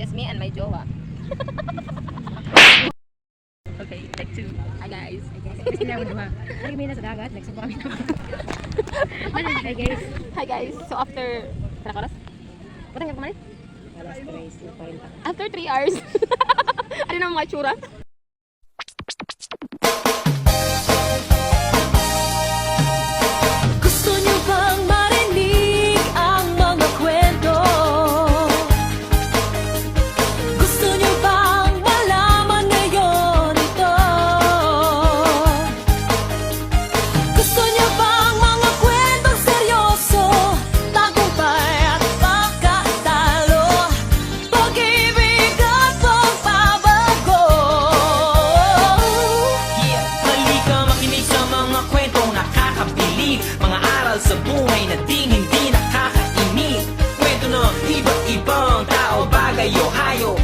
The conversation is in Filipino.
just me and my jowa. Okay, take two. Hi guys. Kasi na mo duha. Ay may nasa dagat, nagsugpo kami. Hi guys. Hi guys. So after ilang oras? Patang nga kumalit? Alas 3:40. After 3 hours. Ano na mga tsura? Gusto niyo bang marinig ang mga kwento? Gusto niyo bang malaman ngayon ito? Gusto niyo bang mga kwentong seryoso? Tagumpay at pagkatalo, pag-ibig at pagbabago. Yeah, halika makinig sa mga kwentong nakakabilib, mga aral sa buhay na hindi nakakainip. Kwento ng iba't ibang tao, bagay o hayop,